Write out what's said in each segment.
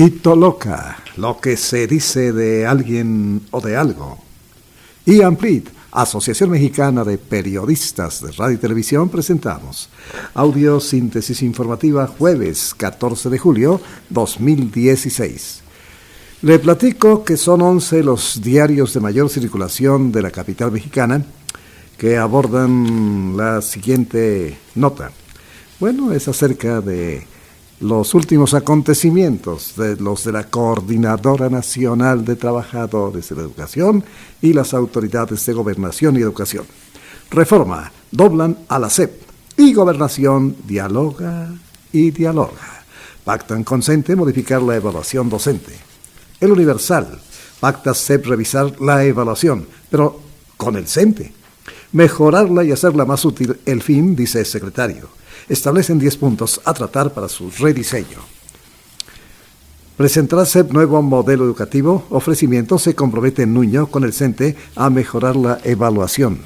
Itoloca, lo que se dice de alguien o de algo. Y Amplit, Asociación Mexicana de Periodistas de Radio y Televisión, presentamos Audio Síntesis Informativa, jueves 14 de julio 2016. Le platico que son 11 los diarios de mayor circulación de la capital mexicana que abordan la siguiente nota. Bueno, es acerca de los últimos acontecimientos de los de la Coordinadora Nacional de Trabajadores de la Educación y las autoridades de Gobernación y Educación. Reforma, doblan a la SEP y Gobernación dialoga y dialoga. Pactan con CENTE modificar la evaluación docente. El Universal, pacta SEP revisar la evaluación, pero con el CENTE. Mejorarla y hacerla más útil, el fin, dice el secretario. Establecen 10 puntos a tratar para su rediseño. Presentará SEP nuevo modelo educativo. Ofrecimiento, se compromete Nuño con el CENTE a mejorar la evaluación.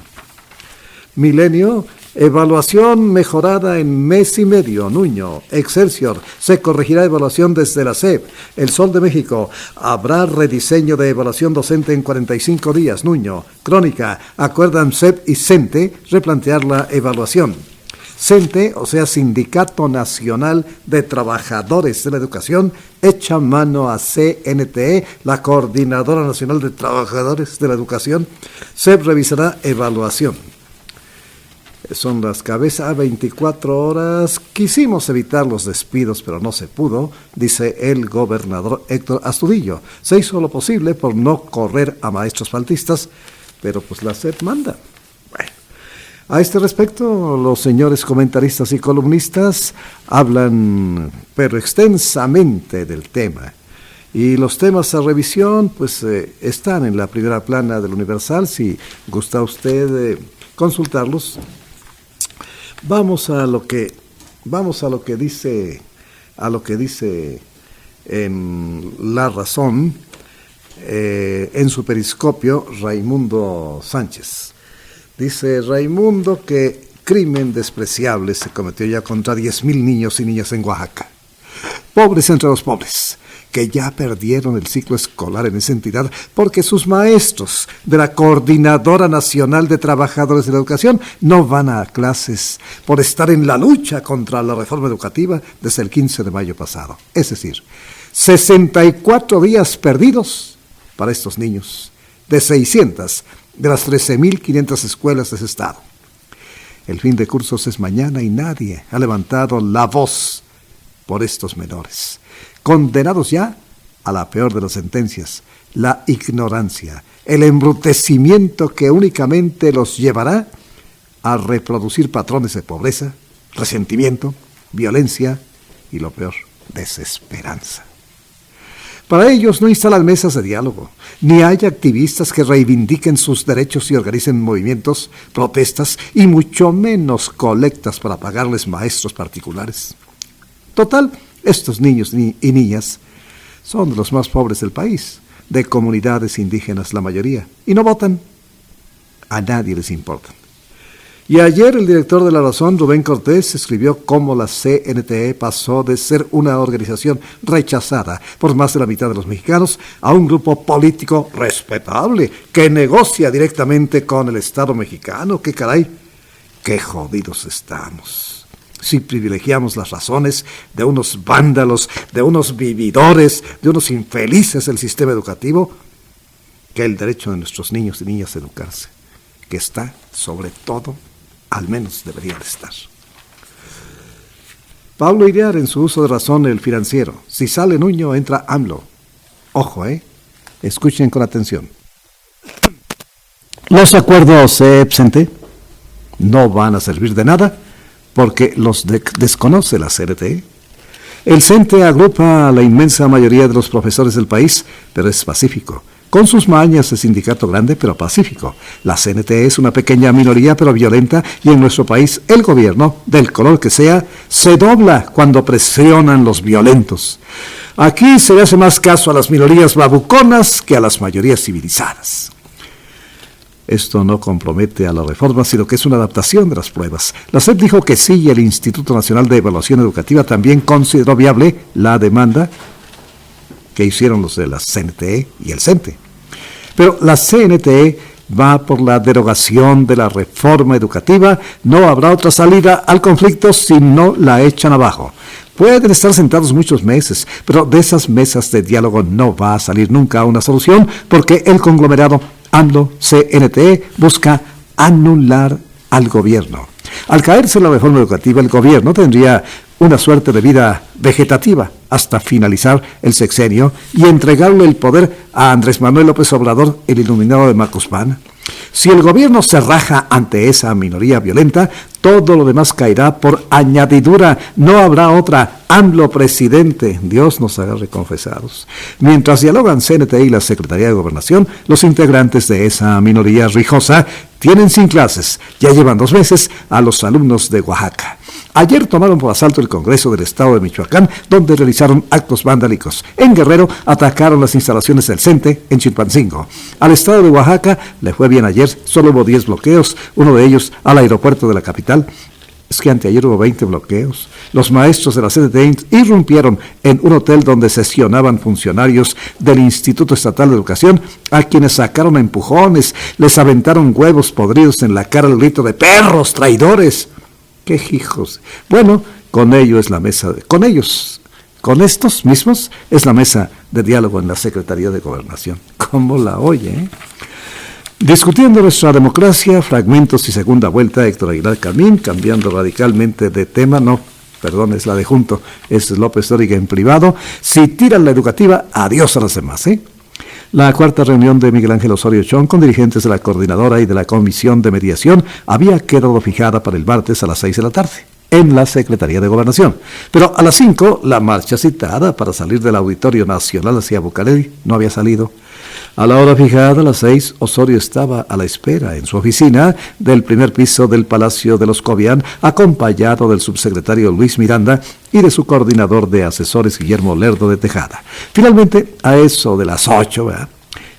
Milenio, evaluación mejorada en mes y medio. Nuño. Excelsior, se corregirá evaluación desde la SEP. El Sol de México, habrá rediseño de evaluación docente en 45 días. Nuño. Crónica, acuerdan SEP y CENTE replantear la evaluación. CENTE, o sea, Sindicato Nacional de Trabajadores de la Educación, echa mano a CNTE, la Coordinadora Nacional de Trabajadores de la Educación. SEP revisará evaluación. Son las cabezas a 24 horas. Quisimos evitar los despidos, pero no se pudo, dice el gobernador Héctor Astudillo. Se hizo lo posible por no correr a maestros faltistas, pero pues la SEP manda. A este respecto, los señores comentaristas y columnistas hablan, pero extensamente, del tema. Y los temas a revisión, pues, están en la primera plana del Universal. Si gusta usted consultarlos, vamos a lo que dice en La Razón, en su periscopio, Raimundo Sánchez. Dice Raimundo que crimen despreciable se cometió ya contra 10,000 niños y niñas en Oaxaca. Pobres entre los pobres, que ya perdieron el ciclo escolar en esa entidad porque sus maestros de la Coordinadora Nacional de Trabajadores de la Educación no van a clases por estar en la lucha contra la reforma educativa desde el 15 de mayo pasado. Es decir, 64 días perdidos para estos niños de 600 de las 13,500 escuelas de ese estado. El fin de cursos es mañana y nadie ha levantado la voz por estos menores, condenados ya a la peor de las sentencias, la ignorancia, el embrutecimiento que únicamente los llevará a reproducir patrones de pobreza, resentimiento, violencia y, lo peor, desesperanza. Para ellos no instalan mesas de diálogo, ni hay activistas que reivindiquen sus derechos y organicen movimientos, protestas y mucho menos colectas para pagarles maestros particulares. Total, estos niños y niñas son de los más pobres del país, de comunidades indígenas la mayoría, y no votan. A nadie les importa. Y ayer el director de La Razón, Rubén Cortés, escribió cómo la CNTE pasó de ser una organización rechazada por más de la mitad de los mexicanos a un grupo político respetable que negocia directamente con el Estado mexicano. ¡Qué caray! ¡Qué jodidos estamos! Si privilegiamos las razones de unos vándalos, de unos vividores, de unos infelices del sistema educativo, que el derecho de nuestros niños y niñas a educarse, que está sobre todo, al menos debería de estar. Pablo Iriar, en su uso de razón, El Financiero. Si sale Nuño, entra AMLO. Ojo, escuchen con atención. Los acuerdos CEP-CENTE no van a servir de nada porque los desconoce la CNTE. El CENTE agrupa a la inmensa mayoría de los profesores del país, pero es pacífico. Con sus mañas de sindicato grande, pero pacífico. La CNTE es una pequeña minoría, pero violenta, y en nuestro país el gobierno, del color que sea, se dobla cuando presionan los violentos. Aquí se le hace más caso a las minorías babuconas que a las mayorías civilizadas. Esto no compromete a la reforma, sino que es una adaptación de las pruebas. La SEP dijo que sí y el Instituto Nacional de Evaluación Educativa también consideró viable la demanda que hicieron los de la CNTE y el CENTE. Pero la CNTE va por la derogación de la reforma educativa. No habrá otra salida al conflicto si no la echan abajo. Pueden estar sentados muchos meses, pero de esas mesas de diálogo no va a salir nunca una solución, porque el conglomerado AMLO-CNTE busca anular al gobierno. Al caerse la reforma educativa, el gobierno tendría una suerte de vida vegetativa hasta finalizar el sexenio y entregarle el poder a Andrés Manuel López Obrador, el iluminado de Macuspana. Si el gobierno se raja ante esa minoría violenta, todo lo demás caerá por añadidura. No habrá otra. AMLO presidente. Dios nos agarre confesados. Mientras dialogan CNTE y la Secretaría de Gobernación, los integrantes de esa minoría rijosa tienen sin clases. Ya llevan 2 meses a los alumnos de Oaxaca. Ayer tomaron por asalto el Congreso del Estado de Michoacán, donde realizaron actos vandálicos. En Guerrero atacaron las instalaciones del CENTE en Chilpancingo. Al Estado de Oaxaca le fue bien ayer, solo hubo 10 bloqueos, uno de ellos al aeropuerto de la capital. Es que anteayer hubo 20 bloqueos. Los maestros de la CNTE irrumpieron en un hotel donde sesionaban funcionarios del Instituto Estatal de Educación, a quienes sacaron a empujones, les aventaron huevos podridos en la cara al grito de ¡perros, traidores! ¡Qué hijos! Bueno, con ellos, con estos mismos, es la mesa de diálogo en la Secretaría de Gobernación. ¿Cómo la oye, eh? Discutiendo nuestra democracia, fragmentos y segunda vuelta, Héctor Aguilar Camín, cambiando radicalmente de tema, es la de junto, es López Dóriga en privado. Si tiran la educativa, adiós a las demás, ¿eh? La cuarta reunión de Miguel Ángel Osorio Chong con dirigentes de la coordinadora y de la comisión de mediación había quedado fijada para el martes a las 6 de la tarde en la Secretaría de Gobernación. Pero a las 5, la marcha citada para salir del Auditorio Nacional hacia Bucareli no había salido. A la hora fijada, a las 6, Osorio estaba a la espera en su oficina del primer piso del Palacio de los Cobian, acompañado del subsecretario Luis Miranda y de su coordinador de asesores Guillermo Lerdo de Tejada. Finalmente, a eso de las 8,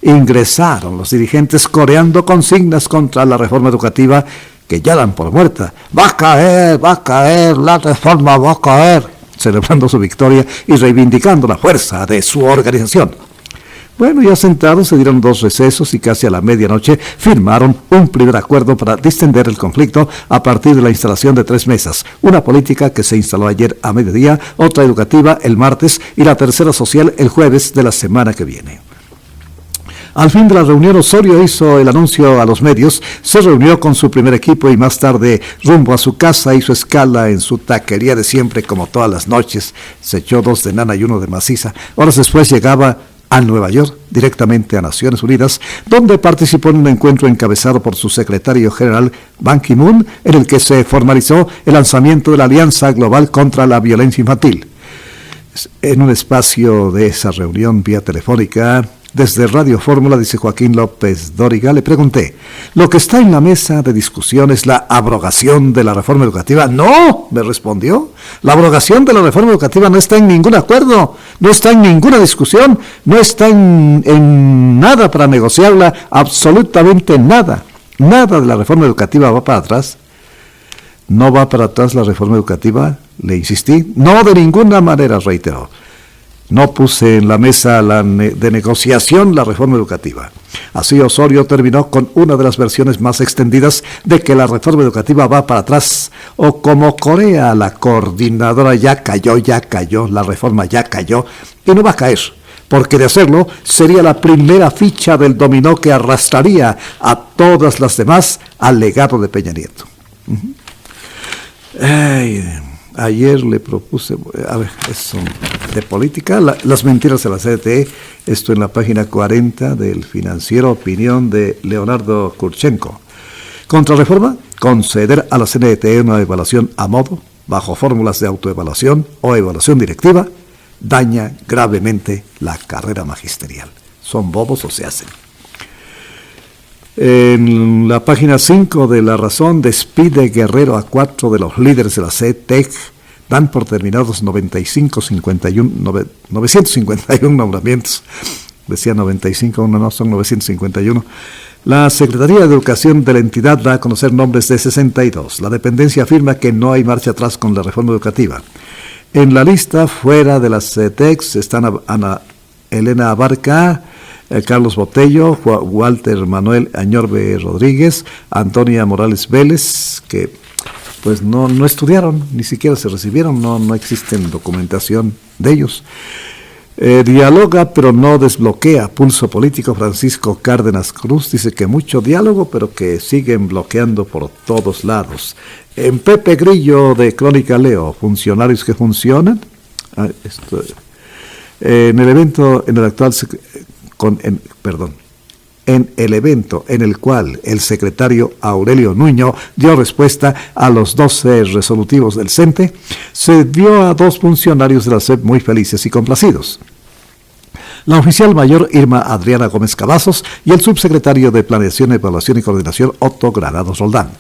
ingresaron los dirigentes coreando consignas contra la reforma educativa que ya dan por muerta. Va a caer, la reforma va a caer, celebrando su victoria y reivindicando la fuerza de su organización. Bueno, ya sentados se dieron 2 recesos y casi a la medianoche firmaron un primer acuerdo para distender el conflicto a partir de la instalación de 3 mesas. Una política que se instaló ayer a mediodía, otra educativa el martes y la tercera social el jueves de la semana que viene. Al fin de la reunión, Osorio hizo el anuncio a los medios, se reunió con su primer equipo y más tarde, rumbo a su casa, hizo escala en su taquería de siempre, como todas las noches. Se echó 2 de nana y 1 de maciza. Horas después llegaba a Nueva York, directamente a Naciones Unidas, donde participó en un encuentro encabezado por su secretario general Ban Ki-moon, en el que se formalizó el lanzamiento de la Alianza Global contra la Violencia Infantil. En un espacio de esa reunión vía telefónica, desde Radio Fórmula, dice Joaquín López Dóriga, le pregunté, ¿lo que está en la mesa de discusión es la abrogación de la reforma educativa? No, me respondió, la abrogación de la reforma educativa no está en ningún acuerdo, no está en ninguna discusión, no está en nada para negociarla, absolutamente nada. Nada de la reforma educativa va para atrás. ¿No va para atrás la reforma educativa? Le insistí. No, de ninguna manera, reiteró. No puse en la mesa de negociación la reforma educativa. Así Osorio terminó con una de las versiones más extendidas de que la reforma educativa va para atrás. O como Corea, la coordinadora ya cayó, la reforma ya cayó y no va a caer. Porque de hacerlo sería la primera ficha del dominó que arrastraría a todas las demás al legado de Peña Nieto. Ayer le propuse, eso de política, las mentiras de la CNTE, esto en la página 40 del Financiero, opinión de Leonardo Kurchenko. Contrarreforma, conceder a la CNTE una evaluación a modo, bajo fórmulas de autoevaluación o evaluación directiva, daña gravemente la carrera magisterial. ¿Son bobos o se hacen? En la página 5 de La Razón, despide Guerrero a 4 de los líderes de la CETEC, dan por terminados 951 nombramientos. Decía 95, no, son 951. La Secretaría de Educación de la entidad da a conocer nombres de 62. La dependencia afirma que no hay marcha atrás con la reforma educativa. En la lista, fuera de las CETEC, están Elena Abarca, Carlos Botello, Walter Manuel Añorbe Rodríguez, Antonia Morales Vélez, que pues no estudiaron, ni siquiera se recibieron, no existen documentación de ellos. Dialoga pero no desbloquea. Pulso Político. Francisco Cárdenas Cruz dice que mucho diálogo pero que siguen bloqueando por todos lados. En Pepe Grillo de Crónica Leo, funcionarios que funcionan. En el evento en el cual el secretario Aurelio Nuño dio respuesta a los 12 resolutivos del CENTE, se vio a 2 funcionarios de la SEP muy felices y complacidos. La oficial mayor Irma Adriana Gómez Cavazos y el subsecretario de Planeación, Evaluación y Coordinación Otto Granados Roldán.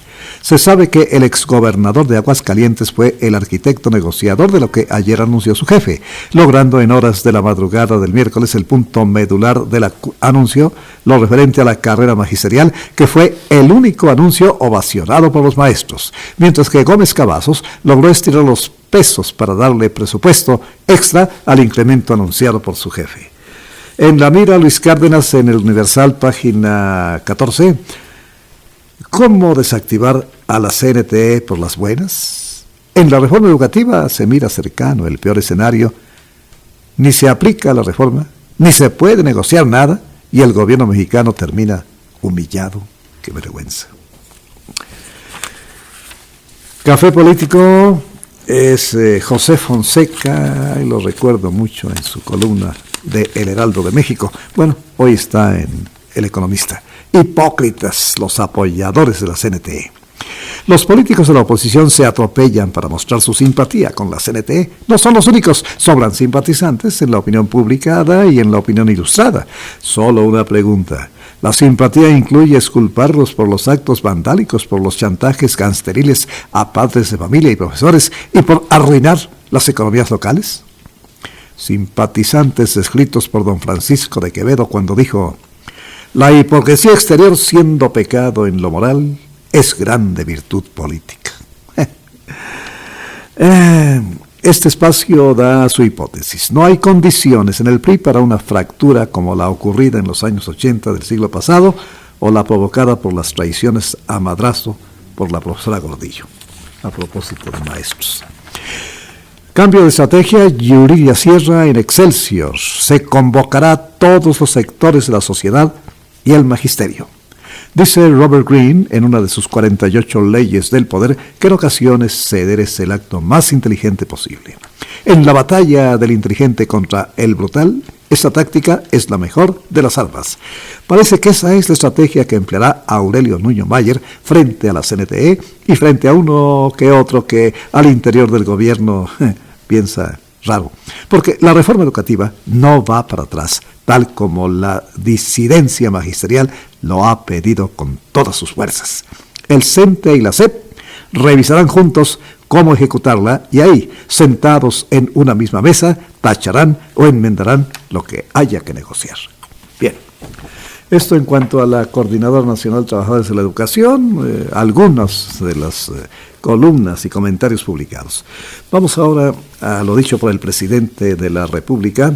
Se sabe que el exgobernador de Aguascalientes fue el arquitecto negociador de lo que ayer anunció su jefe, logrando en horas de la madrugada del miércoles el punto medular del anuncio, lo referente a la carrera magisterial, que fue el único anuncio ovacionado por los maestros, mientras que Gómez Cavazos logró estirar los pesos para darle presupuesto extra al incremento anunciado por su jefe. En la mira, Luis Cárdenas, en el Universal, página 14. ¿Cómo desactivar a la CNTE por las buenas? En la reforma educativa se mira cercano el peor escenario. Ni se aplica la reforma, ni se puede negociar nada, y el gobierno mexicano termina humillado. ¡Qué vergüenza! Café Político es José Fonseca, y lo recuerdo mucho en su columna de El Heraldo de México. Bueno, hoy está en El Economista. Hipócritas los apoyadores de la CNTE. Los políticos de la oposición se atropellan para mostrar su simpatía con la CNTE. No son los únicos, sobran simpatizantes en la opinión publicada y en la opinión ilustrada. Solo una pregunta. ¿La simpatía incluye exculparlos por los actos vandálicos, por los chantajes gangsteriles a padres de familia y profesores y por arruinar las economías locales? Simpatizantes descritos por don Francisco de Quevedo cuando dijo: la hipocresía exterior, siendo pecado en lo moral, es grande virtud política. Este espacio da su hipótesis. No hay condiciones en el PRI para una fractura como la ocurrida en los años 80 del siglo pasado o la provocada por las traiciones a madrazo por la profesora Gordillo. A propósito de maestros. Cambio de estrategia, Yuridia Sierra en Excelsior. Se convocará a todos los sectores de la sociedad y el magisterio. Dice Robert Greene en una de sus 48 leyes del poder que en ocasiones ceder es el acto más inteligente posible. En la batalla del inteligente contra el brutal, esta táctica es la mejor de las armas. Parece que esa es la estrategia que empleará Aurelio Nuño Mayer frente a la CNTE y frente a uno que otro que al interior del gobierno piensa raro. Porque la reforma educativa no va para atrás, tal como la disidencia magisterial lo ha pedido con todas sus fuerzas. El CENTE y la SEP revisarán juntos cómo ejecutarla y ahí, sentados en una misma mesa, tacharán o enmendarán lo que haya que negociar. Bien, esto en cuanto a la Coordinadora Nacional de Trabajadores de la Educación, algunas de las columnas y comentarios publicados. Vamos ahora a lo dicho por el presidente de la República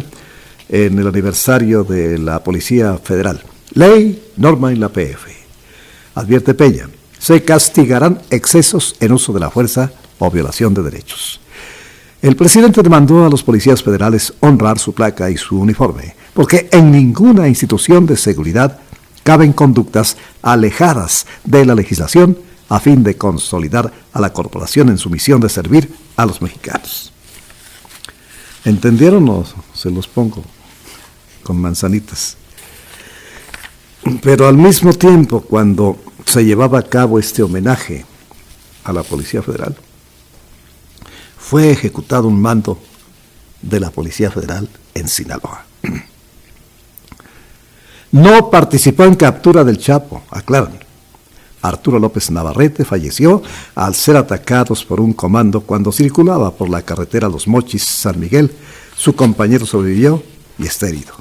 en el aniversario de la Policía Federal. Ley, norma en la PF. Advierte Peña, se castigarán excesos en uso de la fuerza o violación de derechos. El presidente demandó a los policías federales honrar su placa y su uniforme, porque en ninguna institución de seguridad caben conductas alejadas de la legislación a fin de consolidar a la corporación en su misión de servir a los mexicanos. ¿Entendieron o se los pongo con manzanitas? Pero al mismo tiempo, cuando se llevaba a cabo este homenaje a la Policía Federal, fue ejecutado un mando de la Policía Federal en Sinaloa. No participó en captura del Chapo, aclaran. Arturo López Navarrete falleció al ser atacados por un comando cuando circulaba por la carretera Los Mochis-San Miguel. Su compañero sobrevivió y está herido.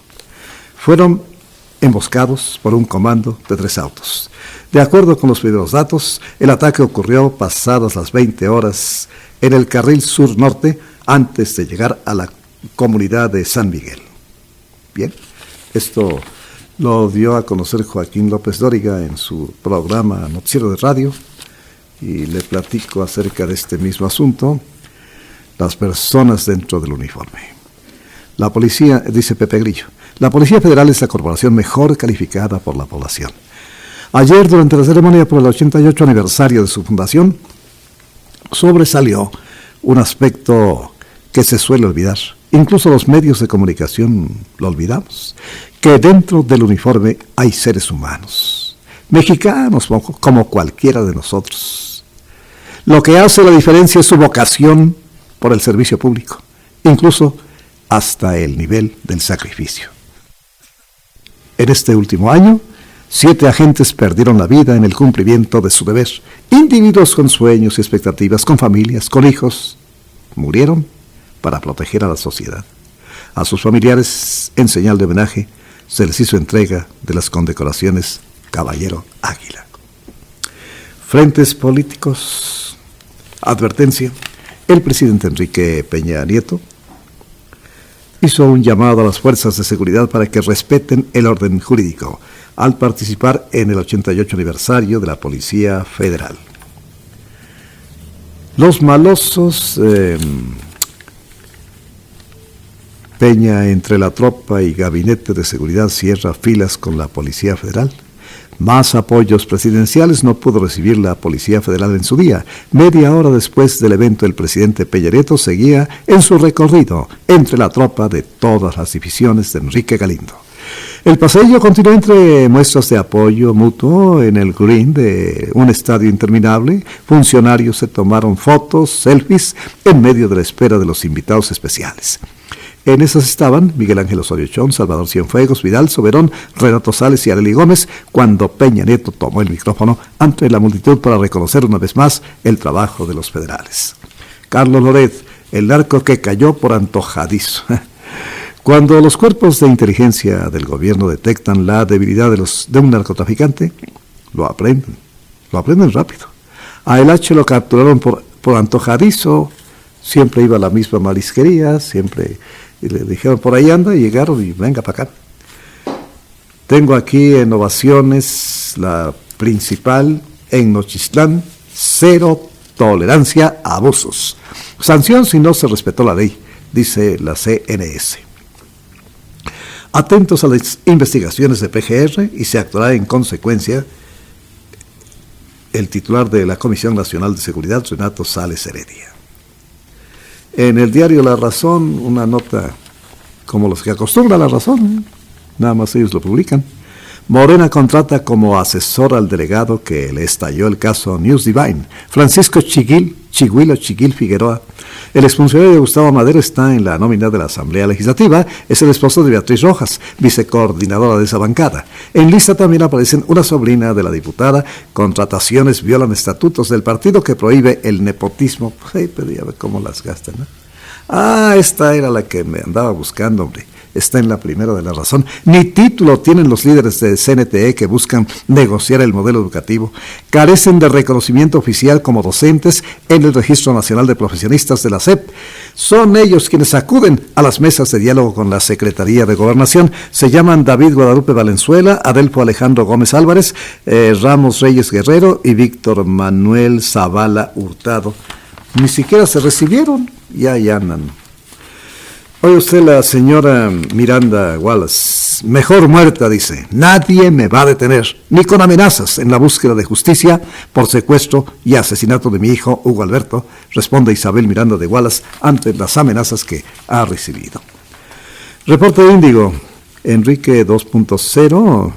Fueron emboscados por un comando de 3 autos. De acuerdo con los primeros datos, el ataque ocurrió pasadas las 20 horas en el carril sur-norte antes de llegar a la comunidad de San Miguel. Bien, esto lo dio a conocer Joaquín López Dóriga en su programa Noticiero de Radio, y le platico acerca de este mismo asunto, las personas dentro del uniforme. La policía, dice Pepe Grillo, la Policía Federal es la corporación mejor calificada por la población. Ayer, durante la ceremonia por el 88 aniversario de su fundación, sobresalió un aspecto que se suele olvidar. Incluso los medios de comunicación lo olvidamos, que dentro del uniforme hay seres humanos, mexicanos como cualquiera de nosotros. Lo que hace la diferencia es su vocación por el servicio público, incluso hasta el nivel del sacrificio. En este último año, 7 agentes perdieron la vida en el cumplimiento de su deber. Individuos con sueños y expectativas, con familias, con hijos, murieron para proteger a la sociedad. A sus familiares, en señal de homenaje, se les hizo entrega de las condecoraciones Caballero Águila. Frentes políticos. Advertencia. El presidente Enrique Peña Nieto hizo un llamado a las fuerzas de seguridad para que respeten el orden jurídico al participar en el 88 aniversario de la Policía Federal. Los malosos, Peña entre la tropa y gabinete de seguridad cierra filas con la Policía Federal. Más apoyos presidenciales no pudo recibir la Policía Federal en su día. Media hora después del evento, el presidente Peña Nieto seguía en su recorrido entre la tropa de todas las divisiones de Enrique Galindo. El paseo continuó entre muestras de apoyo mutuo en el green de un estadio interminable. Funcionarios se tomaron fotos, selfies, en medio de la espera de los invitados especiales. En esas estaban Miguel Ángel Osorio Chong, Salvador Cienfuegos, Vidal Soberón, Renato Sales y Arely Gómez, cuando Peña Nieto tomó el micrófono ante la multitud para reconocer una vez más el trabajo de los federales. Carlos Loret, el narco que cayó por antojadizo. Cuando los cuerpos de inteligencia del gobierno detectan la debilidad de un narcotraficante, lo aprenden rápido. A El H lo capturaron por antojadizo, siempre iba a la misma marisquería, y le dijeron por ahí anda, y llegaron y venga para acá. Tengo aquí en Ovaciones la principal en Nochistlán: cero tolerancia a abusos. Sanción si no se respetó la ley, dice la CNS. Atentos a las investigaciones de PGR y se actuará en consecuencia. El titular de la Comisión Nacional de Seguridad, Renato Sales Heredia. En el diario La Razón, una nota como los que acostumbra La Razón, nada más ellos lo publican. Morena contrata como asesor al delegado que le estalló el caso News Divine, Francisco Chiguilo Chiguil Figueroa. El exfuncionario de Gustavo Madero está en la nómina de la Asamblea Legislativa, es el esposo de Beatriz Rojas, vicecoordinadora de esa bancada. En lista también aparecen una sobrina de la diputada, contrataciones violan estatutos del partido que prohíbe el nepotismo. Pero ya ve cómo las gastan, ¿no? Esta era la que me andaba buscando, hombre. Está en la primera de La Razón. Ni título tienen los líderes de CNTE que buscan negociar el modelo educativo. Carecen de reconocimiento oficial como docentes en el Registro Nacional de Profesionistas de la SEP. Son ellos quienes acuden a las mesas de diálogo con la Secretaría de Gobernación. Se llaman David Guadalupe Valenzuela, Adelfo Alejandro Gómez Álvarez, Ramos Reyes Guerrero y Víctor Manuel Zavala Hurtado. Ni siquiera se recibieron, ya andan. Oye usted, la señora Miranda Wallace, mejor muerta, dice, nadie me va a detener, ni con amenazas en la búsqueda de justicia por secuestro y asesinato de mi hijo Hugo Alberto, responde Isabel Miranda de Wallace ante las amenazas que ha recibido. Reporte de Índigo, Enrique 2.0,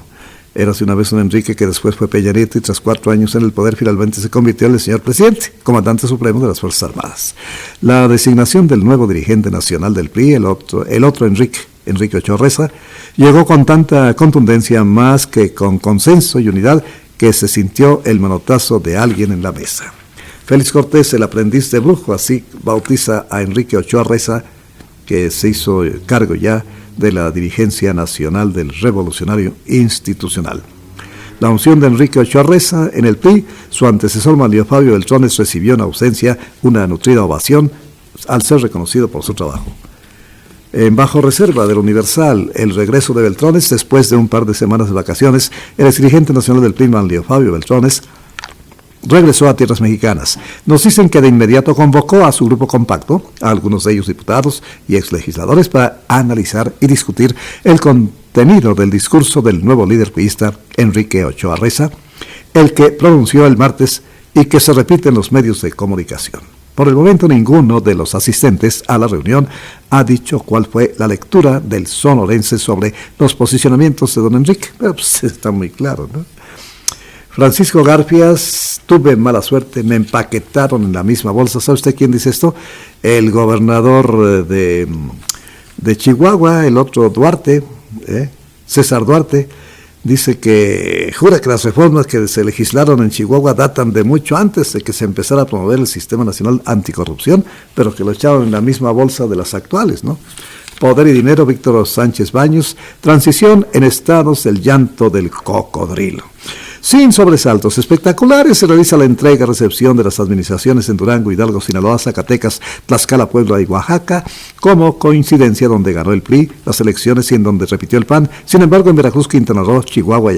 érase una vez un Enrique que después fue Peña Nieto y tras 4 años en el poder finalmente se convirtió en el señor presidente, comandante supremo de las Fuerzas Armadas. La designación del nuevo dirigente nacional del PRI, el otro Enrique Ochoa Reza, llegó con tanta contundencia más que con consenso y unidad que se sintió el manotazo de alguien en la mesa. Félix Cortés, el aprendiz de brujo, así bautiza a Enrique Ochoa Reza, que se hizo cargo ya de la dirigencia nacional del Revolucionario Institucional. La unción de Enrique Ochoa Reza en el PRI, su antecesor Manlio Fabio Beltrones recibió en ausencia una nutrida ovación al ser reconocido por su trabajo. En bajo reserva del Universal, el regreso de Beltrones después de un par de semanas de vacaciones, el exdirigente nacional del PRI, Manlio Fabio Beltrones, regresó a tierras mexicanas. Nos dicen que de inmediato convocó a su grupo compacto, a algunos de ellos diputados y exlegisladores, para analizar y discutir el contenido del discurso del nuevo líder priista, Enrique Ochoa Reza, el que pronunció el martes y que se repite en los medios de comunicación. Por el momento, ninguno de los asistentes a la reunión ha dicho cuál fue la lectura del sonorense sobre los posicionamientos de don Enrique. Pero pues está muy claro, ¿no? Francisco Garfias, tuve mala suerte, me empaquetaron en la misma bolsa. ¿Sabe usted quién dice esto? El gobernador de Chihuahua, el otro Duarte, César Duarte, dice que jura que las reformas que se legislaron en Chihuahua datan de mucho antes de que se empezara a promover el Sistema Nacional Anticorrupción, pero que lo echaron en la misma bolsa de las actuales, ¿no? Poder y Dinero, Víctor Sánchez Baños, transición en estados del llanto del cocodrilo. Sin sobresaltos espectaculares, se realiza la entrega-recepción de las administraciones en Durango, Hidalgo, Sinaloa, Zacatecas, Tlaxcala, Puebla y Oaxaca, como coincidencia donde ganó el PRI las elecciones y en donde repitió el PAN. Sin embargo, en Veracruz, Quintana Roo, Chihuahua y